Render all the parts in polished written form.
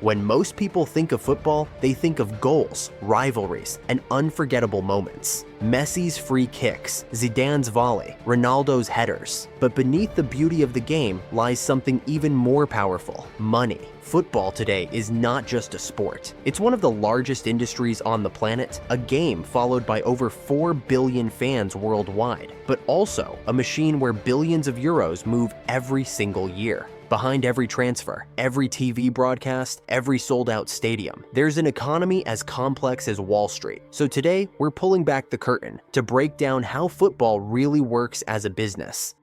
When most people think of football, they think of goals, rivalries, and unforgettable moments. Messi's free kicks, Zidane's volley, Ronaldo's headers. But beneath the beauty of the game lies something even more powerful: money. Football today is not just a sport. It's one of the largest industries on the planet, a game followed by over 4 billion fans worldwide, but also a machine where billions of euros move every single year. Behind every transfer, every TV broadcast, every sold-out stadium, there's an economy as complex as Wall Street. So today, we're pulling back the curtain to break down how football really works as a business.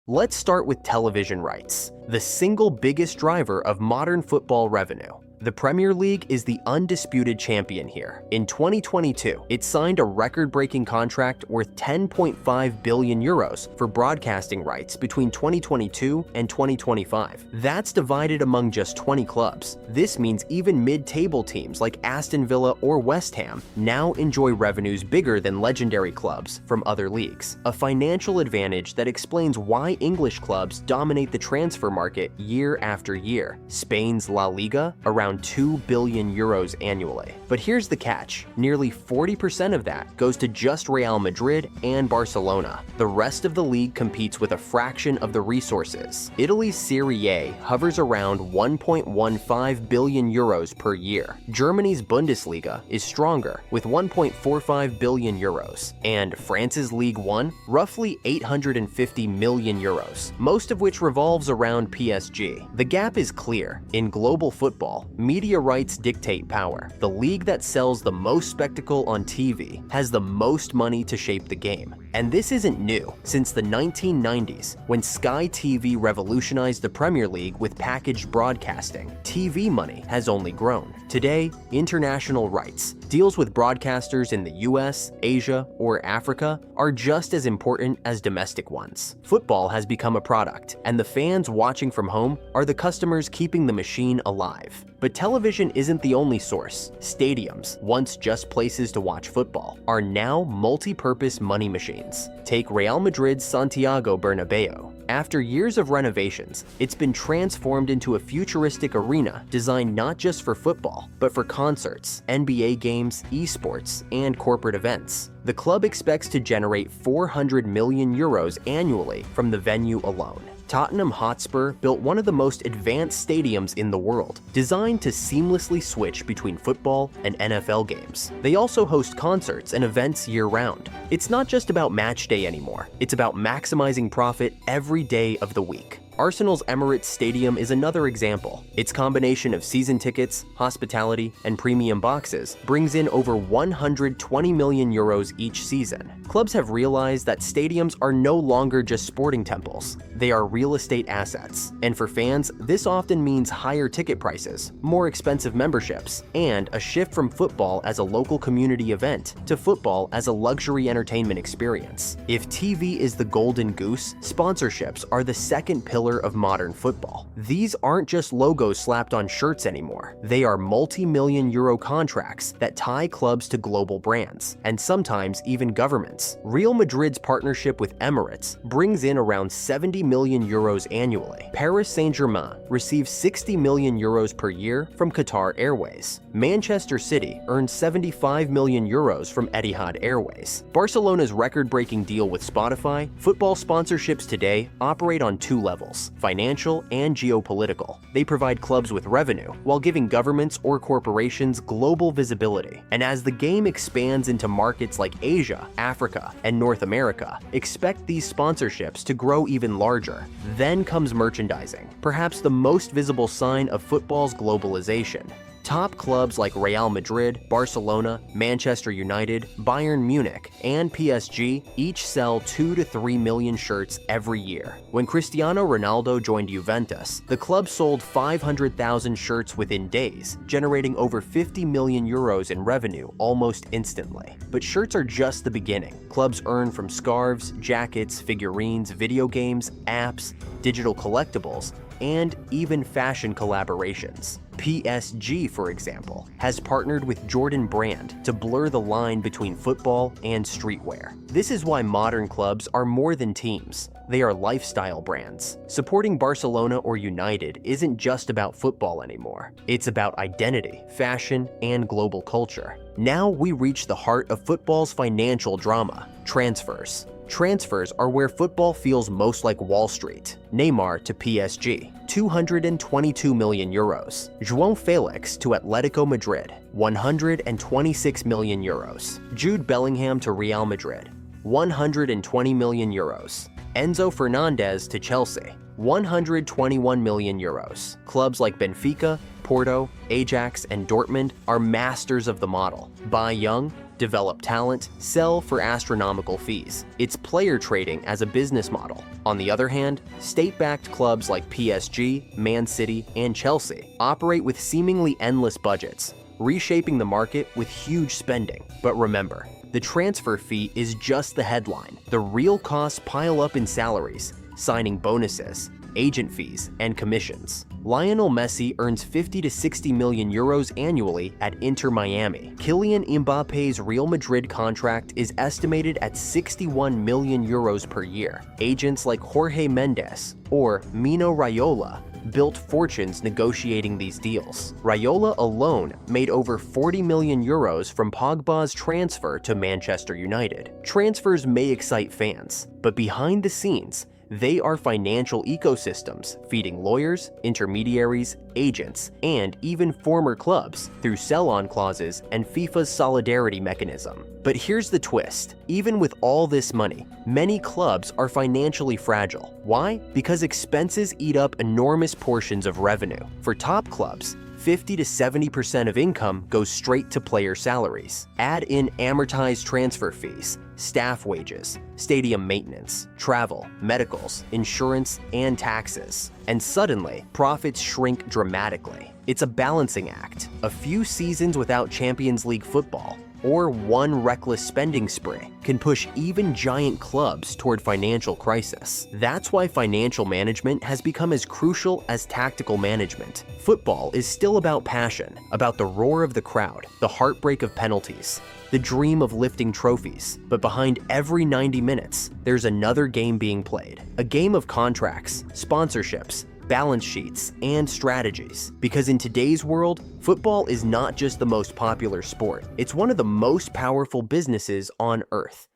Let's start with television rights, the single biggest driver of modern football revenue. The Premier League is the undisputed champion here. In 2022, it signed a record-breaking contract worth 10.5 billion euros for broadcasting rights between 2022 and 2025. That's divided among just 20 clubs. This means even mid-table teams like Aston Villa or West Ham now enjoy revenues bigger than legendary clubs from other leagues. A financial advantage that explains why English clubs dominate the transfer market year after year. Spain's La Liga, around 2 billion euros annually. But here's the catch: nearly 40% of that goes to just Real Madrid and Barcelona. The rest of the league competes with a fraction of the resources. Italy's Serie A hovers around 1.15 billion euros per year. Germany's Bundesliga is stronger with 1.45 billion euros. And France's Ligue 1, roughly 850 million euros, most of which revolves around PSG. The gap is clear. In global football, media rights dictate power. The league that sells the most spectacle on TV has the most money to shape the game. And this isn't new. Since the 1990s, when Sky TV revolutionized the Premier League with packaged broadcasting, TV money has only grown. Today, international rights, deals with broadcasters in the US, Asia, or Africa, are just as important as domestic ones. Football has become a product, and the fans watching from home are the customers keeping the machine alive. But television isn't the only source. Stadiums, once just places to watch football, are now multi-purpose money machines. Take Real Madrid's Santiago Bernabeu. After years of renovations, it's been transformed into a futuristic arena designed not just for football, but for concerts, NBA games, esports, and corporate events. The club expects to generate 400 million euros annually from the venue alone. Tottenham Hotspur built one of the most advanced stadiums in the world, designed to seamlessly switch between football and NFL games. They also host concerts and events year-round. It's not just about match day anymore, it's about maximizing profit every day of the week. Arsenal's Emirates Stadium is another example. Its combination of season tickets, hospitality, and premium boxes brings in over 120 million euros each season. Clubs have realized that stadiums are no longer just sporting temples. They are real estate assets. And for fans, this often means higher ticket prices, more expensive memberships, and a shift from football as a local community event to football as a luxury entertainment experience. If TV is the golden goose, sponsorships are the second pillar of modern football. These aren't just logos slapped on shirts anymore. They are multi-million euro contracts that tie clubs to global brands, and sometimes even governments. Real Madrid's partnership with Emirates brings in around 70 million euros annually. Paris Saint-Germain receives 60 million euros per year from Qatar Airways. Manchester City earns 75 million euros from Etihad Airways. Barcelona's record-breaking deal with Spotify, football sponsorships today operate on two levels: financial and geopolitical. They provide clubs with revenue while giving governments or corporations global visibility. And as the game expands into markets like Asia, Africa, and North America, expect these sponsorships to grow even larger. Then comes merchandising, perhaps the most visible sign of football's globalization. Top clubs like Real Madrid, Barcelona, Manchester United, Bayern Munich, and PSG each sell 2 to 3 million shirts every year. When Cristiano Ronaldo joined Juventus, the club sold 500,000 shirts within days, generating over 50 million euros in revenue almost instantly. But shirts are just the beginning. Clubs earn from scarves, jackets, figurines, video games, apps, digital collectibles, and even fashion collaborations. PSG, for example, has partnered with Jordan Brand to blur the line between football and streetwear. This is why modern clubs are more than teams. They are lifestyle brands. Supporting Barcelona or United isn't just about football anymore. It's about identity, fashion, and global culture. Now we reach the heart of football's financial drama: transfers. Transfers are where football feels most like Wall Street. Neymar to PSG, 222 million euros. João Felix to Atletico Madrid, 126 million euros. Jude Bellingham to Real Madrid, 120 million euros. Enzo Fernandez to Chelsea, 121 million euros. Clubs like Benfica, Porto, Ajax, and Dortmund are masters of the model. Buy young, develop talent, sell for astronomical fees. It's player trading as a business model. On the other hand, state-backed clubs like PSG, Man City, and Chelsea operate with seemingly endless budgets, reshaping the market with huge spending. But remember, the transfer fee is just the headline. The real costs pile up in salaries, signing bonuses, agent fees, and commissions. Lionel Messi earns 50 to 60 million euros annually at Inter Miami. Kylian Mbappe's Real Madrid contract is estimated at 61 million euros per year. Agents like Jorge Mendes or Mino Raiola built fortunes negotiating these deals. Raiola alone made over 40 million euros from Pogba's transfer to Manchester United. Transfers may excite fans, but behind the scenes, they are financial ecosystems feeding lawyers, intermediaries, agents, and even former clubs through sell-on clauses and FIFA's solidarity mechanism. But here's the twist. Even with all this money, many clubs are financially fragile. Why? Because expenses eat up enormous portions of revenue. For top clubs, 50 to 70% of income goes straight to player salaries. Add in amortized transfer fees, staff wages, stadium maintenance, travel, medicals, insurance, and taxes. And suddenly, profits shrink dramatically. It's a balancing act. A few seasons without Champions League football, or one reckless spending spree, can push even giant clubs toward financial crisis. That's why financial management has become as crucial as tactical management. Football is still about passion, about the roar of the crowd, the heartbreak of penalties, the dream of lifting trophies. But behind every 90 minutes, there's another game being played. A game of contracts, sponsorships, balance sheets, and strategies. Because in today's world, football is not just the most popular sport, it's one of the most powerful businesses on earth.